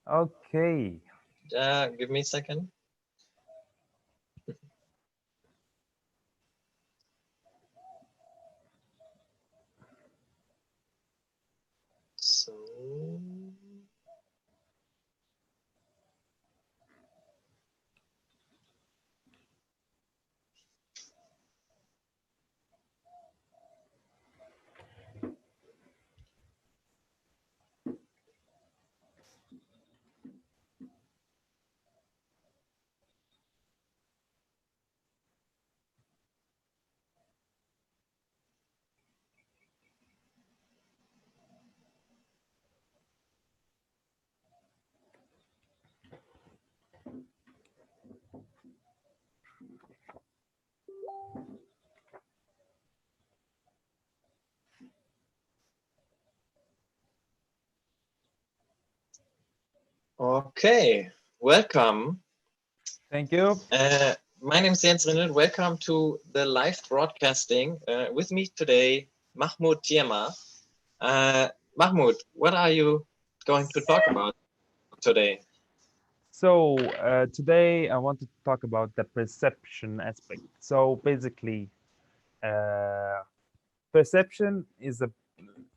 Okay. Give me a second. So, okay, welcome. Thank you. My name is Jens Rindel. Welcome to the live broadcasting. With me today, Mahmoud Diema. Mahmoud, what are you going to talk about today? So today I want to talk about the perception aspect. So basically, uh, perception is a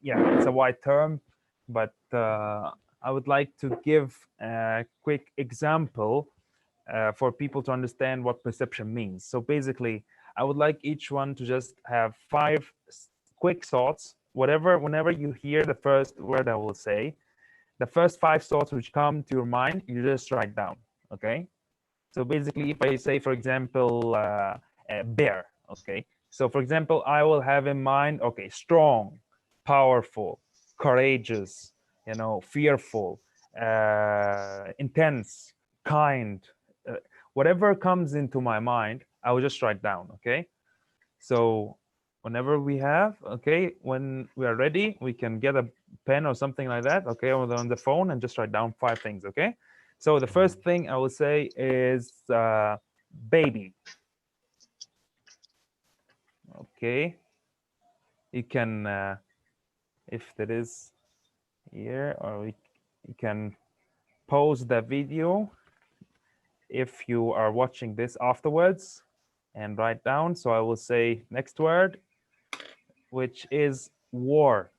it's a wide term, but I would like to give a quick example for people to understand what perception means. So basically, I would like each one to just have five quick thoughts. Whenever you hear the first word I will say, the first five thoughts which come to your mind, you just write down. Okay. So basically, if I say, for example, bear. Okay. So for example, I will have in mind, okay, strong, powerful, courageous, fearful, intense, kind. Uh, Whatever comes into my mind, I will just write down. Okay. So whenever we have, okay, when we are ready, we can get a pen or something like that, okay, on the phone and just write down five things, okay? So the first thing I will say is baby, okay? You can, if there is here, or you can pause the video if you are watching this afterwards and write down. So I will say next word, which is war.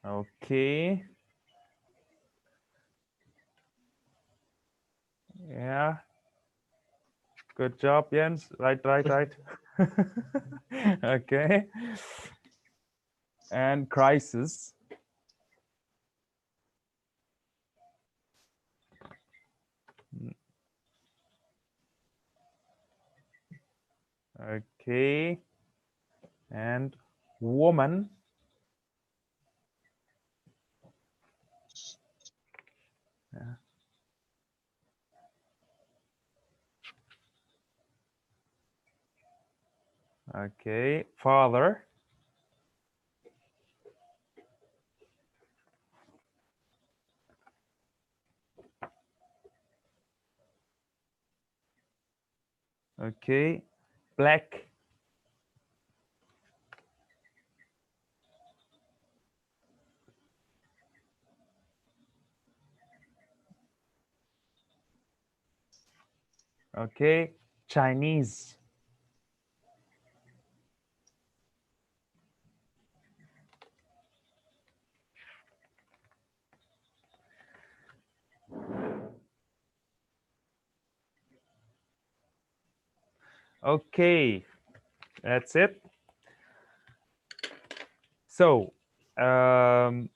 Okay. Yeah. Good job, Jens. Right, right, right. Okay. And crisis. Okay. And woman. Yeah. Okay. Father. Okay. Black. Okay. Chinese. Okay. That's it. So, um,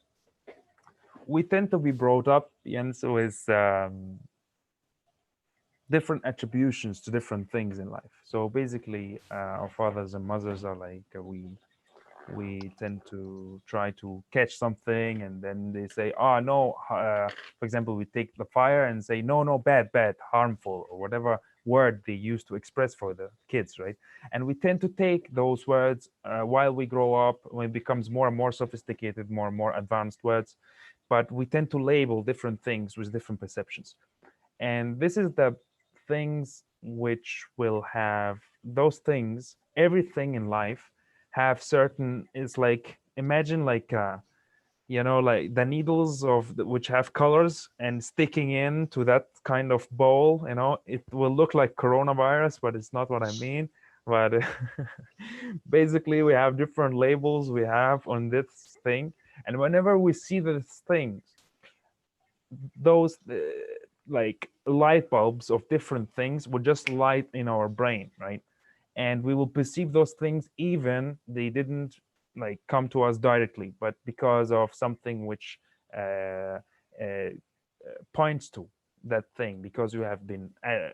we tend to be brought up, Jens, with different attributions to different things in life. So basically, our fathers and mothers are like we tend to try to catch something, and then they say, oh no, for example, we take the fire and say, no, no, bad, bad, harmful, or whatever word they use to express for the kids, right? And we tend to take those words while we grow up, when it becomes more and more sophisticated, more and more advanced words, but we tend to label different things with different perceptions. And this is the things which will have those things, everything in life have certain, it's like, imagine like you know, like the needles of which have colors and sticking into that kind of bowl, you know, it will look like coronavirus, but it's not what I mean. But basically, we have different labels we have on this thing, and whenever we see these things, those like light bulbs of different things will just light in our brain, right? And we will perceive those things even they didn't like come to us directly, but because of something which points to that thing, because we have been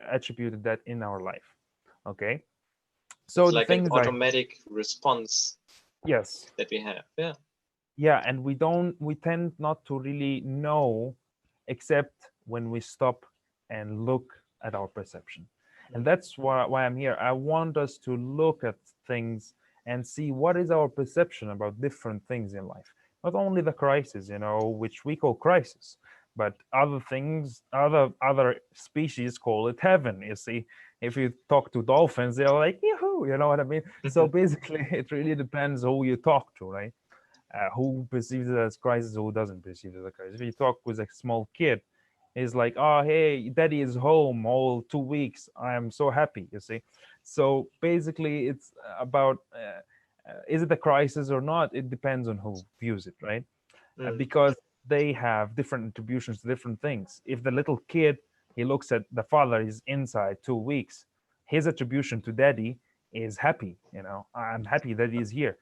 attributed that in our life. Okay, It's so the like an thing is like, automatic response yes, that we have. Yeah. yeah, and we tend not to really know except when we stop and look at our perception. And Mm. that's why I'm here. I want us to look at things and see what is our perception about different things in life, not only the crisis, you know, which we call crisis, but other things, other species call it heaven. You see, if you talk to dolphins, they're like, yoo-hoo, you know what I mean? So basically it really depends who you talk to, right? Who perceives it as crisis, who doesn't perceive it as a crisis. If you talk with a small kid, he's like, "Oh, hey, daddy is home all 2 weeks. I am so happy." You see, so basically, it's about is it a crisis or not? It depends on who views it, right? Mm. Because they have different attributions to different things. If the little kid he looks at the father is inside 2 weeks, his attribution to daddy is happy. You know, I'm happy that he's here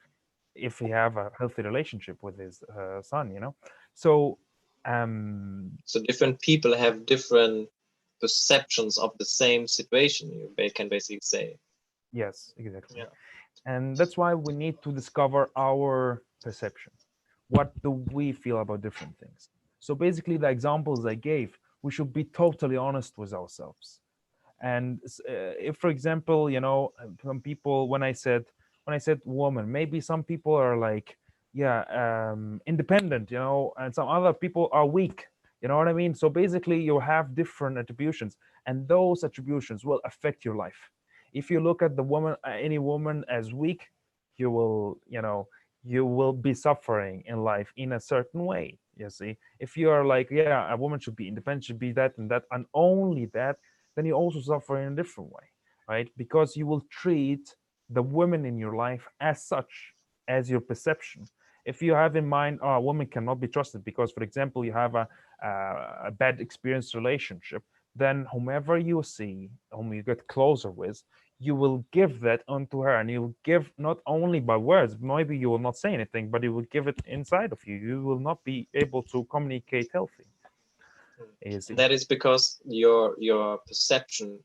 if he have a healthy relationship with his son, you know. So So different people have different perceptions of the same situation. Can basically say. yes, exactly. Yeah. And that's why we need to discover our perception. What do we feel about different things? So basically, the examples I gave, we should be totally honest with ourselves. And if, for example, you know, some people, when I said woman, maybe some people are like, yeah, independent, you know, and some other people are weak. You know what I mean? So basically, you have different attributions, and those attributions will affect your life. If you look at the woman, any woman as weak, you will, you know, you will be suffering in life in a certain way. You see, if you are like, yeah, a woman should be independent, should be that and that, and only that, then you also suffer in a different way, right? Because you will treat the women in your life as such as your perception. If you have in mind, oh, a woman cannot be trusted because, for example, you have a bad experience relationship, then whomever you see, whom you get closer with, you will give that onto her, and you will give not only by words, maybe you will not say anything, but you will give it inside of you. You will not be able to communicate healthy. Mm. You And see? that is because your perception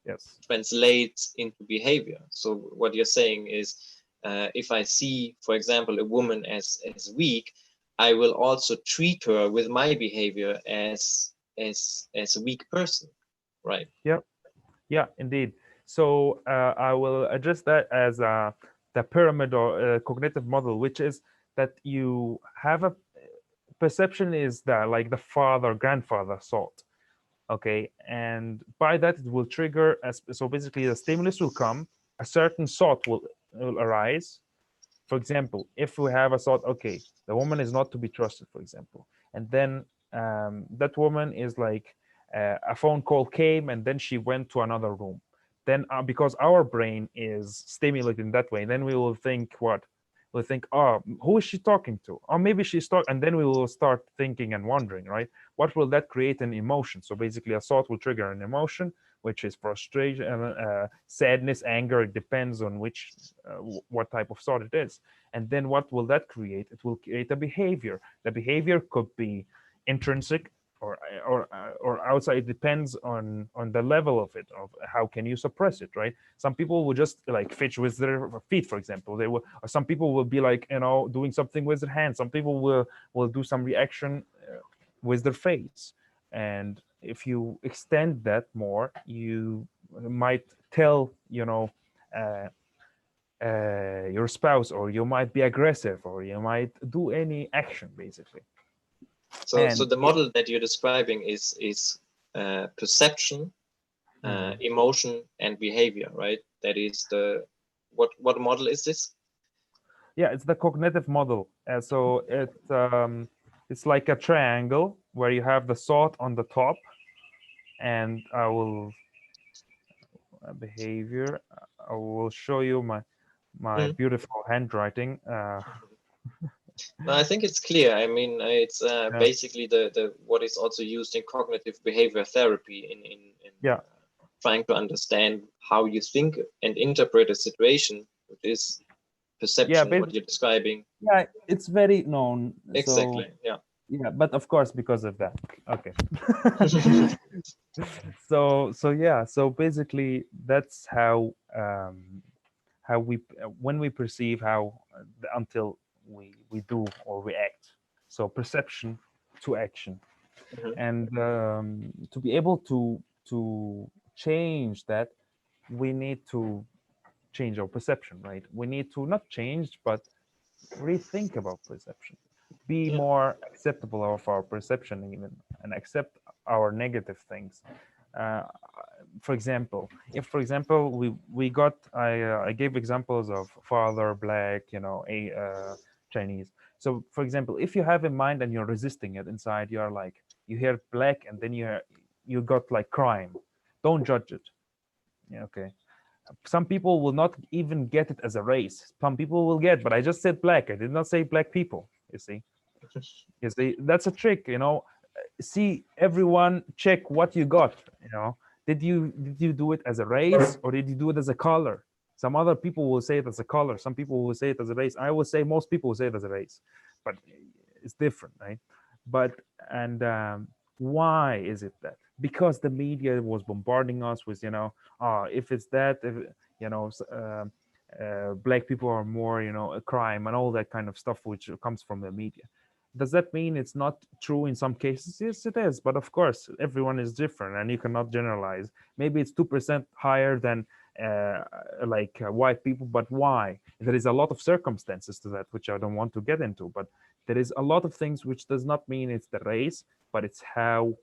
Yes. translates into behavior. So what you're saying is, if I see, for example, a woman as weak, I will also treat her with my behavior as a weak person, right? Yeah. Yeah, indeed. So I will address that as the pyramid or cognitive model, which is that you have a perception is that like the father, grandfather thought. Okay, and by that it will trigger as so basically the stimulus will come, a certain thought will arise. For example, if we have a thought, okay, the woman is not to be trusted, for example, and then that woman is like a phone call came and then she went to another room, then because our brain is stimulated in that way, then we will think what, we'll think, oh, who is she talking to, or maybe she's talking, and then we will start thinking and wondering, right, what will that create an emotion. So basically a thought will trigger an emotion, which is frustration, sadness, anger. It depends on which what type of thought it is. And then what will that create? It will create a behavior. The behavior could be intrinsic or outside. It depends on the level of it, of how can you suppress it, right? Some people will just like fetch with their feet, for example. They will, or some people will be like, you know, doing something with their hands. Some people will do some reaction with their face. And if you extend that more, you might tell, you know, uh, your spouse, or you might be aggressive, or you might do any action basically. So And the model that you're describing is perception, mhm. emotion, and behavior, right? That is the what model is this? Yeah, it's the cognitive model. So it's like a triangle where you have the thought on the top, and I will behavior. I will show you my Mm. beautiful handwriting. No, I think it's clear. I mean, it's Yeah, basically the what is also used in cognitive behavior therapy in yeah, trying to understand how you think and interpret a situation, which is yeah. perception, what you're describing. Yeah, it's very known. So Exactly. Yeah. yeah, but of course because of that. Okay. So yeah. So basically, that's how we when we perceive how until we do or we act. So perception to action, Mhm. and to be able to change that, we need to change our perception, right? We need to not change, but rethink about perception, be Yeah. more acceptable of our perception even, and accept our negative things. uh, for example, if for example we got I gave examples of father black, a Chinese. So for example, if you have in mind and you're resisting it inside, you're like, you hear black and then you got like crime, don't judge it. Yeah, okay. Some people will not even get it as a race. Some people will get, but I just said black. I did not say black people. You see, that's a trick. See, everyone check what you got. Did you do it as a race or did you do it as a color? Some other people will say it as a color. Some people will say it as a race. I will say most people will say it as a race, but it's different, right? But and why is it that? Because the media was bombarding us with, if it's that, if, you know, black people are more, a crime and all that kind of stuff, which comes from the media. Does that mean it's not true in some cases? Yes, it is. But of course, everyone is different and you cannot generalize. Maybe it's 2% higher than white people, but why? There is a lot of circumstances to that, which I don't want to get into. But there is a lot of things which does not mean it's the race, but it's how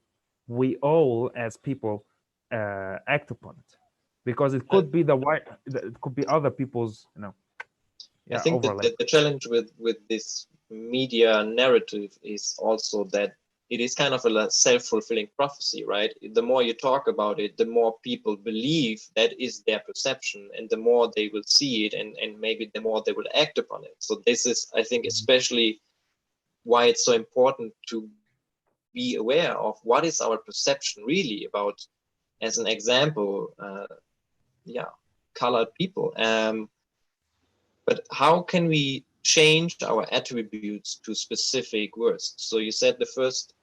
we all as people act upon it. Because it I, could be the white, it could be other people's, I yeah, think that overlay. the challenge with this media narrative is also that it is kind of a self-fulfilling prophecy, right? The more you talk about it, the more people believe that is their perception, and the more they will see it, and maybe the more they will act upon it. So this is, I think, especially why it's so important to be aware of what is our perception really about. As an example, yeah, colored people. But how can we change our attributes to specific words? So you said the first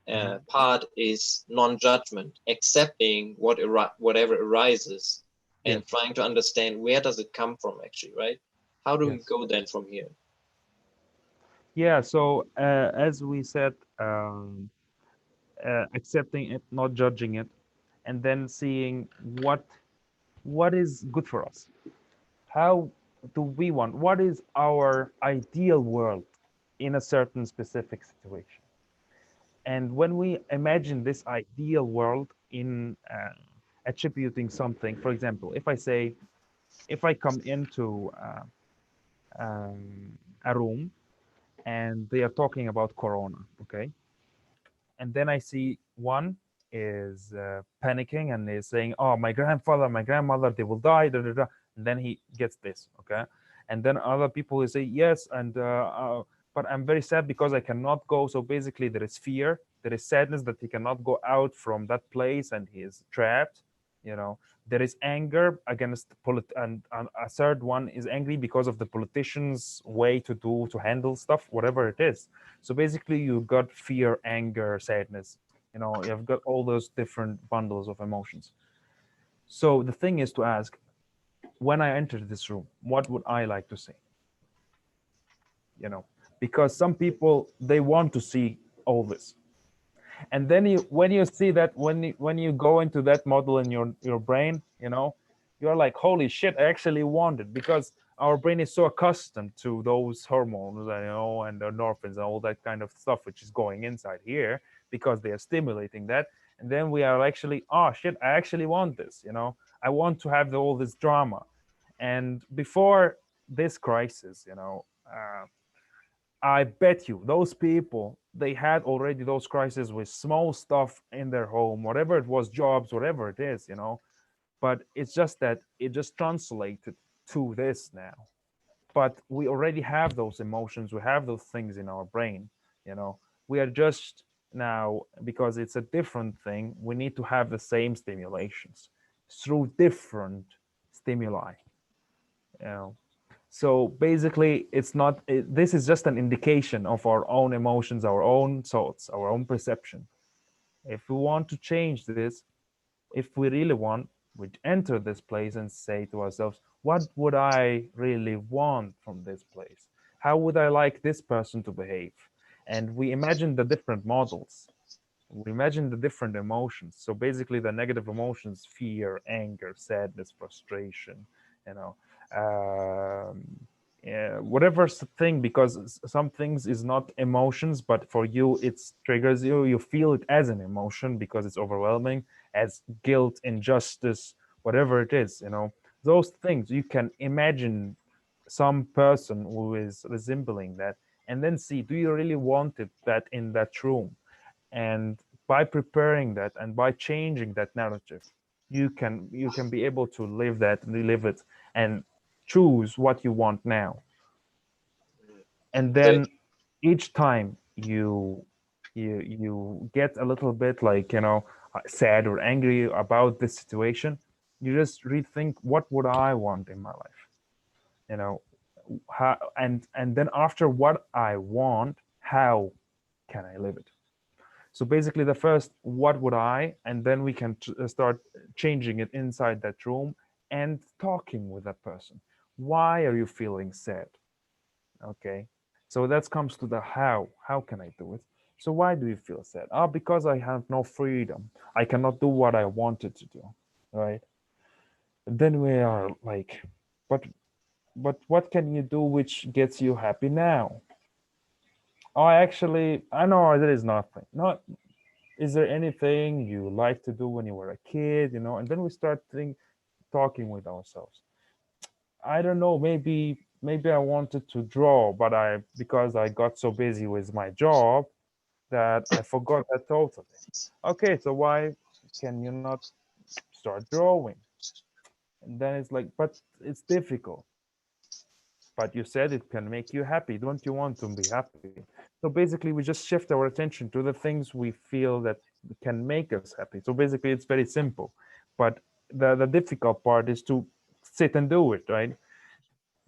Mhm. part is non-judgment, accepting whatever arises, Yes, and trying to understand where does it come from actually, right? How do we yes. go then from here? Yeah, so as we said, accepting it, not judging it, and then seeing what is good for us. How do we want? What is our ideal world in a certain specific situation? And when we imagine this ideal world in attributing something, for example, if I come into a room and they are talking about Corona, okay, and then I see one is panicking and is saying, "Oh, my grandfather, my grandmother, they will die." Da, da, da. And then he gets this, okay, and then other people will say, "Yes, and but I'm very sad because I cannot go." So basically, there is fear, there is sadness that he cannot go out from that place and he is trapped. There is anger against and a third one is angry because of the politicians' way to handle stuff, whatever it is. So basically, you got fear, anger, sadness. You've got all those different bundles of emotions. So the thing is to ask, when I entered this room, what would I like to say? You know, because some people they want to see all this, and then when you see that, when you go into that model in your brain, you're like, holy shit, I actually want it, because our brain is so accustomed to those hormones, and the endorphins and all that kind of stuff which is going inside here, because they are stimulating that. And then we are actually, oh shit, I actually want this. I want to have all this drama. And before this crisis, I bet you those people, they had already those crises with small stuff in their home, whatever it was, jobs, whatever it is, but it's just that it just translated to this now. But we already have those emotions, we have those things in our brain. We are just now, because it's a different thing, we need to have the same stimulations through different stimuli. you know so basically, it's not this is just an indication of our own emotions, our own thoughts, our own perception. If we want to change this, if we really want, we enter this place and say to ourselves, what would I really want from this place? How would I like this person to behave? And we imagine the different models. We imagine the different emotions. So basically, the negative emotions: fear, anger, sadness, frustration, you know, um, yeah, whatever thing, because some things is not emotions, but for you it triggers you. You feel it as an emotion because it's overwhelming, as guilt, injustice, whatever it is. Those things you can imagine some person who is resembling that, and then see, do you really want it that in that room? And by preparing that and by changing that narrative, you can be able to live that, relive it, and choose what you want now. And Great. then each time you get a little bit, like, sad or angry about this situation, you just rethink, what would I want in my life? you know how, and then after what I want, how can I live it? So basically, the first, what would I, and then we can start changing it inside that room and talking with that person. Why are you feeling sad? Okay. So that comes to the how. How can I do it? So why do you feel sad? Because I have no freedom. I cannot do what I wanted to do. Right. And then we are like, but what can you do which gets you happy now? I know there is nothing. Not Is there anything you like to do when you were a kid? And then we start talking with ourselves. I don't know, maybe I wanted to draw, but I because I got so busy with my job that I forgot that totally. Okay, so why can you not start drawing? And then it's like, but it's difficult. But you said it can make you happy. Don't you want to be happy? So basically, we just shift our attention to the things we feel that can make us happy. So basically, it's very simple. But the difficult part is to sit and do it, right?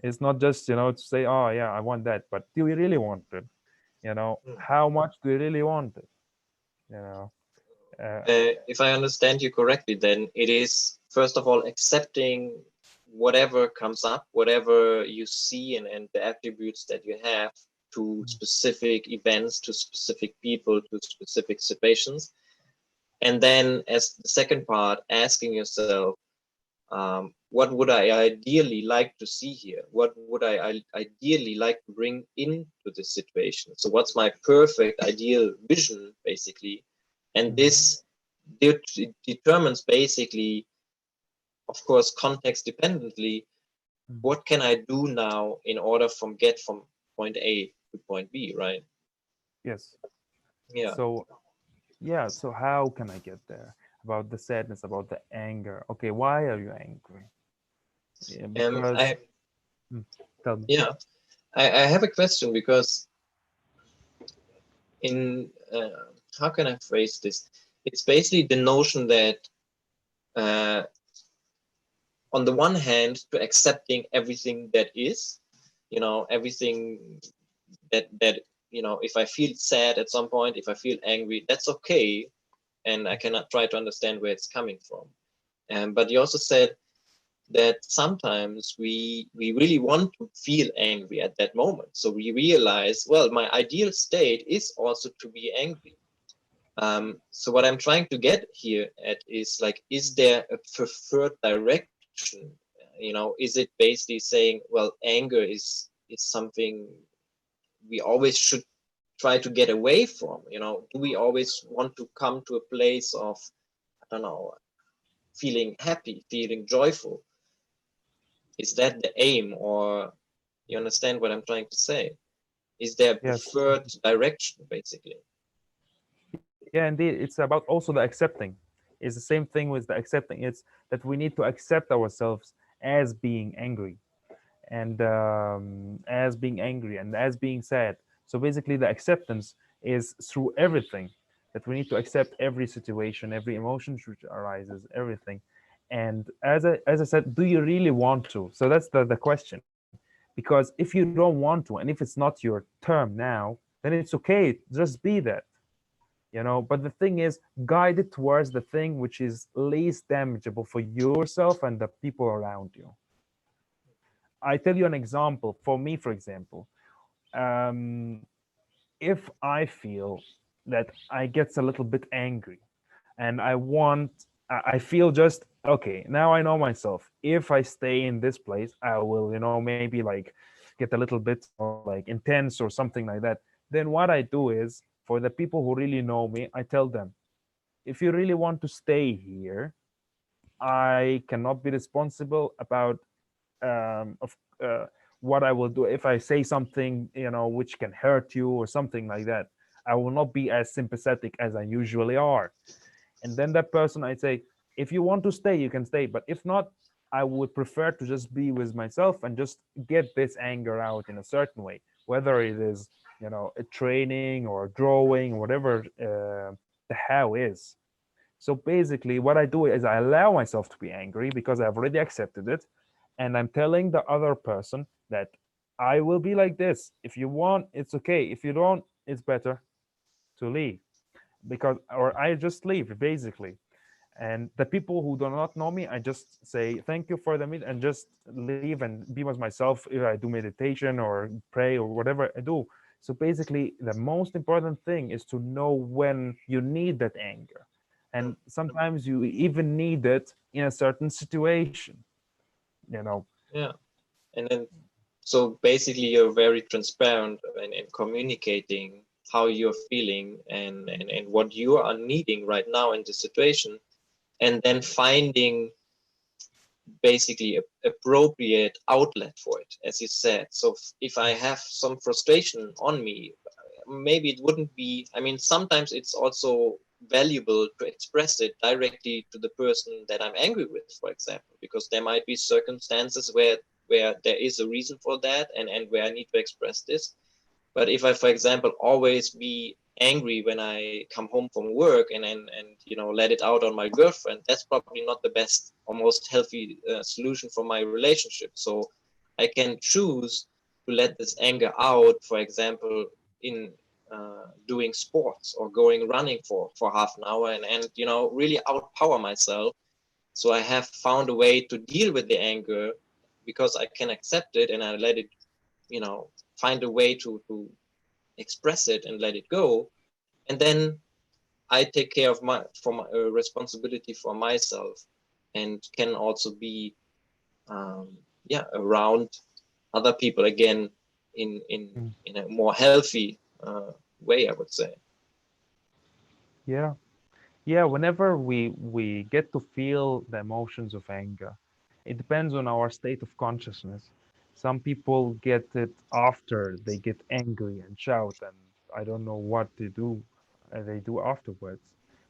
It's not just, to say, oh, yeah, I want that. But do you really want it? How much do you really want it? You know, uh, If I understand you correctly, then it is first of all accepting whatever comes up, whatever you see, and the attributes that you have to specific events, to specific people, to specific situations. And then, as the second part, asking yourself, what would I ideally like to see here? What would I ideally like to bring into this situation? So, what's my perfect ideal vision, basically? And this determines basically, of course, context dependently, what can I do now in order get from point A to point B, right? yes. Yeah. So yeah. So how can I get there? About the sadness, about the anger. Okay, why are you angry? Yeah, because I Hmm, tell me. yeah, I have a question because in how can I phrase this? It's basically the notion that uh, on the one hand, to accepting everything that is, everything that if I feel sad at some point, if I feel angry, that's okay, and I cannot try to understand where it's coming from. But you also said that sometimes we really want to feel angry at that moment, so we realize, well, my ideal state is also to be angry. So what I'm trying to get here at is, like, is there a preferred direction? Is it basically saying, well, anger is something we always should try to get away from? Do we always want to come to a place of, I don't know, feeling happy, feeling joyful? Is that the aim, or You understand what I'm trying to say? Is there a Yes. preferred direction, basically? Yeah, indeed. It's about also the accepting. It's the same thing with the accepting. It's that we need to accept ourselves as being angry and as being angry and as being sad. So basically, the acceptance is through everything, that we need to accept every situation, every emotion which arises, everything. And as I said, do you really want to? So that's the question. Because if you don't want to, and if it's not your term now, then it's okay. Just be that, but the thing is, guide it towards the thing which is least damageable for yourself and the people around you. I tell you an example. For me, for example, um, if I feel that I get a little bit angry and I feel just okay, now I know myself. If I stay in this place, I will, maybe like get a little bit more like intense or something like that. Then what I do is, for the people who really know me, I tell them, if you really want to stay here, I cannot be responsible about of what I will do if I say something, which can hurt you or something like that. I will not be as sympathetic as I usually are. And then that person, I say, if you want to stay, you can stay. But if not, I would prefer to just be with myself and just get this anger out in a certain way, whether it is, a training or drawing, whatever the how is. So basically, what I do is I allow myself to be angry because I've already accepted it. And I'm telling the other person that I will be like this. If you want, it's okay. If you don't, it's better to leave, or I just leave basically. And the people who do not know me, I just say thank you for the meet and just leave and be with myself if I do meditation or pray or whatever I do. So basically, the most important thing is to know when you need that anger. Mm. And sometimes you even need it in a certain situation, you know. Yeah. And then, so basically, you're very transparent in communicating how you're feeling and what you are needing right now in the situation, and then finding basically appropriate outlet for it, as you said. So if I have some frustration on me, maybe it wouldn't be, I mean, sometimes it's also valuable to express it directly to the person that I'm angry with, for example, because there might be circumstances where there is a reason for that, and where I need to express this. But if I, for example, always be angry when I come home from work and let it out on my girlfriend, that's probably not the best or most healthy solution for my relationship. So I can choose to let this anger out, for example, in doing sports or going running for half an hour and really outpower myself. So I have found a way to deal with the anger because I can accept it and I let it, find a way to express it and let it go. And then I take care of my responsibility for myself and can also be around other people again in in Mm. in a more healthy way, I would say. Yeah. Yeah, whenever we get to feel the emotions of anger, it depends on our state of consciousness. Some people get it after they get angry and shout, and I don't know what they do afterwards.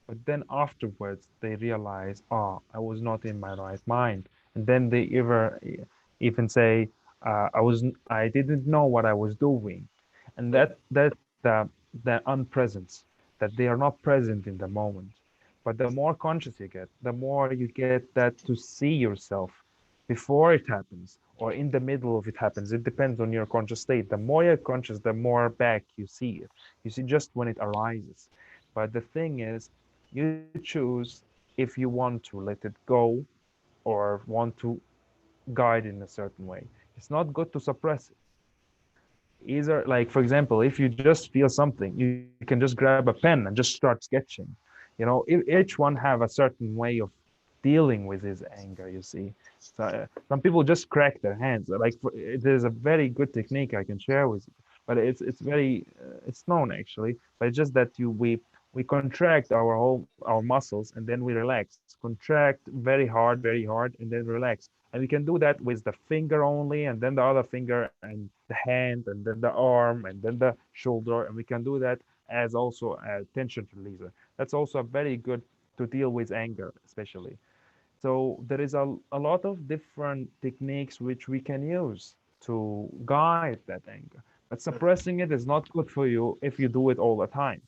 But then afterwards, they realize, oh, I was not in my right mind, and then they even say, I didn't know what I was doing, and Mm. that the unpresence, that they are not present in the moment. But the more conscious you get, the more you get that to see yourself before it happens or in the middle of it happens. It depends on your conscious state. The more you're conscious, the more back you see it. You see just when it arises. But the thing is, you choose if you want to let it go or want to guide in a certain way. It's not good to suppress it. Either, like, for example, if you just feel something, you can just grab a pen and just start sketching. Each one have a certain way of dealing with his anger, you see. So some people just crack their hands. There's a very good technique I can share with you, but it's very it's known actually. But it's just that we contract our muscles and then we relax. Contract very hard, and then relax. And we can do that with the finger only, and then the other finger, and the hand, and then the arm, and then the shoulder. And we can do that as also a tension releaser. That's also very good to deal with anger, especially. So there is a lot of different techniques which we can use to guide that anger. But suppressing it is not good for you if you do it all the time.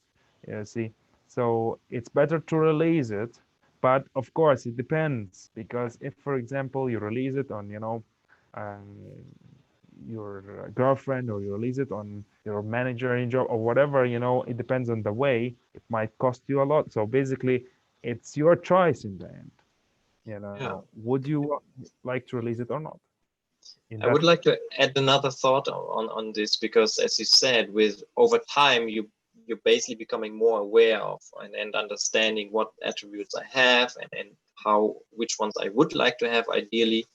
You see, so it's better to release it. But of course, it depends, because if, for example, you release it on, uh, your girlfriend, or you release it on your manager in job, or whatever, it depends on the way. It might cost you a lot. So basically, it's your choice in the end. Yeah. Would you like to release it or not? In I that would way. like to add another thought on this, because as you said, with over time you're basically becoming more aware of and understanding what attributes I have, and how, which ones I would like to have ideally.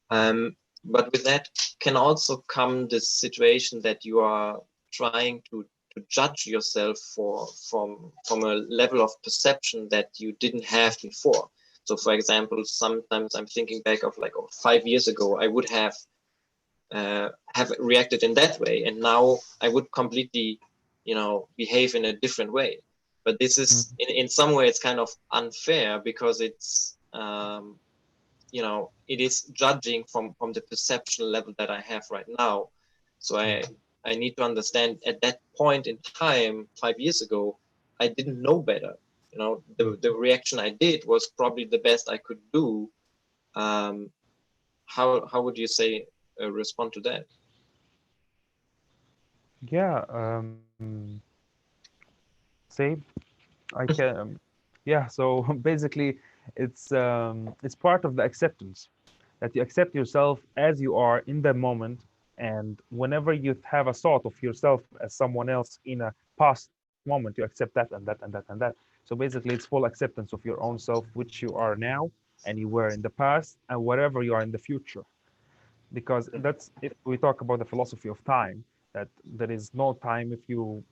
But with that can also come this situation that you are trying to judge yourself from a level of perception that you didn't have before. So for example, sometimes I'm thinking back of like, oh, 5 years ago I would have reacted in that way, and now I would completely, behave in a different way. But this is Mhm. in some way it's kind of unfair, because it's it is judging from the perception level that I have right now. So I need to understand, at that point in time 5 years ago, I didn't know better. The reaction I did was probably the best I could do. um, how would you say, respond to that? Yeah. Say I can. Yeah. So basically, it's part of the acceptance, that you accept yourself as you are in the moment, and whenever you have a thought of yourself as someone else in a past moment, you accept that and that and that and that. So basically, it's full acceptance of your own self, which you are now, and you were in the past, and whatever you are in the future. Because that's, if we talk about the philosophy of time, that there is no time if you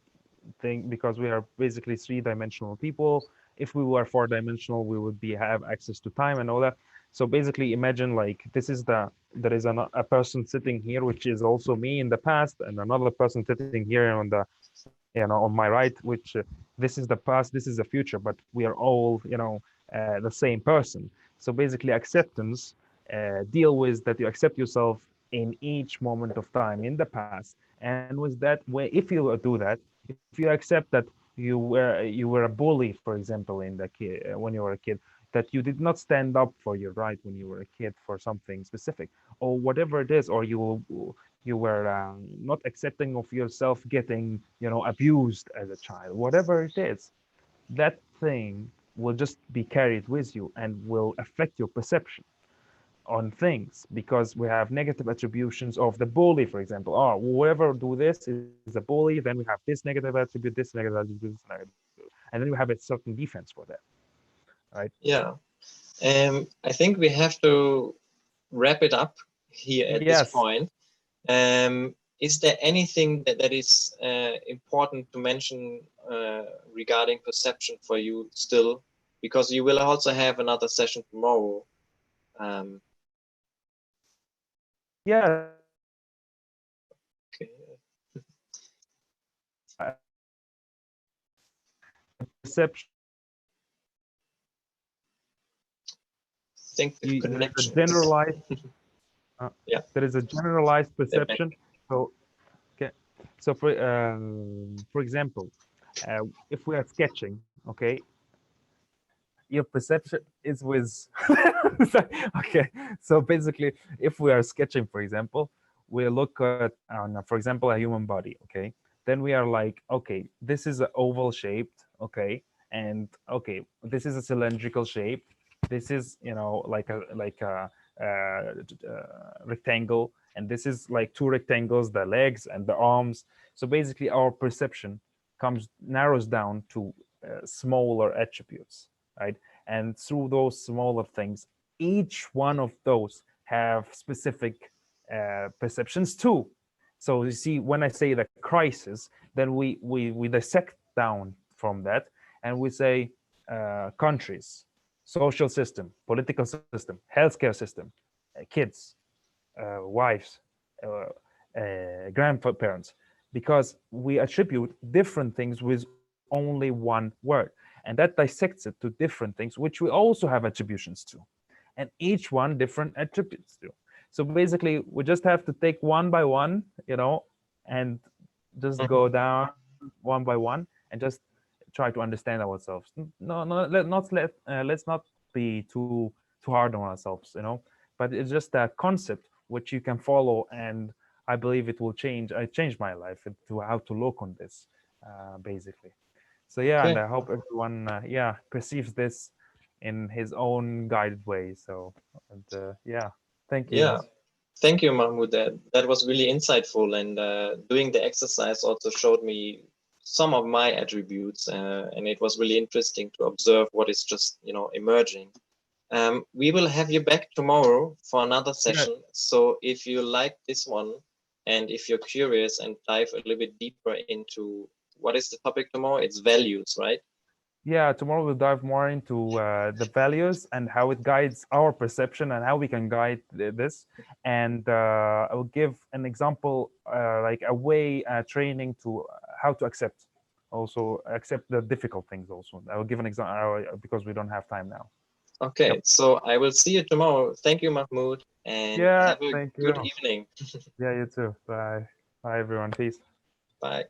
think, because we are basically three-dimensional people. If we were four-dimensional, we would be have access to time and all that. So basically, imagine like this is there is a person sitting here, which is also me in the past, and another person sitting here on the, on my right, which this is the past, this is the future, but we are all, the same person. So basically, acceptance, deal with that you accept yourself in each moment of time in the past, and with that way, if you do that, if you accept that you were a bully, for example, in the kid, when you were a kid, that you did not stand up for your right when you were a kid for something specific, or whatever it is, or you were not accepting of yourself getting, abused as a child, whatever it is, that thing will just be carried with you and will affect your perception on things, because we have negative attributions of the bully, for example. Oh, whoever do this is a bully, then we have this negative attribute, this negative attribute, this negative attribute. And then we have a certain defense for that, right? Yeah. I think we have to wrap it up here at this Yes. point. Is there anything that is important to mention regarding perception for you still? Because you will also have another session tomorrow. Um, Yeah. okay. The perception, I think the there is a connection is, generalized, yeah. there is a generalized They're back. perception. So, okay. So for example, if we are sketching, okay, your perception is with okay, so basically, if we are sketching, for example, we look at on, for example, a human body, okay, then we are like, okay, this is an oval shaped, okay, and okay, this is a cylindrical shape, this is, rectangle, and this is like two rectangles, the legs and the arms. So basically our perception narrows down to smaller attributes, right? And through those smaller things, each one of those have specific perceptions too. So you see, when I say the crisis, then we dissect down from that, and we say countries, social system, political system, healthcare system. kids, wives, grandparents, because we attribute different things with only one word, and that dissects it to different things which we also have attributions to, and each one different attributes to. So basically we just have to take one by one, and just Mhm. go down one by one and just try to understand ourselves. No, no, let's not be too hard on ourselves, but it's just that concept which you can follow, and I believe it will change. I changed my life to how to look on this, basically. So yeah, and Okay. I hope everyone, perceives this in his own guided way. So, and yeah, thank you, Yeah. guys. Thank you, Mahmoud. That was really insightful, and doing the exercise also showed me some of my attributes, and it was really interesting to observe what is just emerging. We will have you back tomorrow for another Yeah, session. So if you like this one, and if you're curious and dive a little bit deeper into what is the topic tomorrow, it's values, right? yeah. Tomorrow we'll dive more into the values and how it guides our perception and how we can guide this. And I will give an example, like a way training to how to accept, also accept the difficult things. Also, I will give an example because we don't have time now. Okay, Yep. so I will see you tomorrow. Thank you, Mahmoud, and Yeah. have a Thank good you. evening. Yeah, you too. Bye. Bye, everyone. Peace. Bye.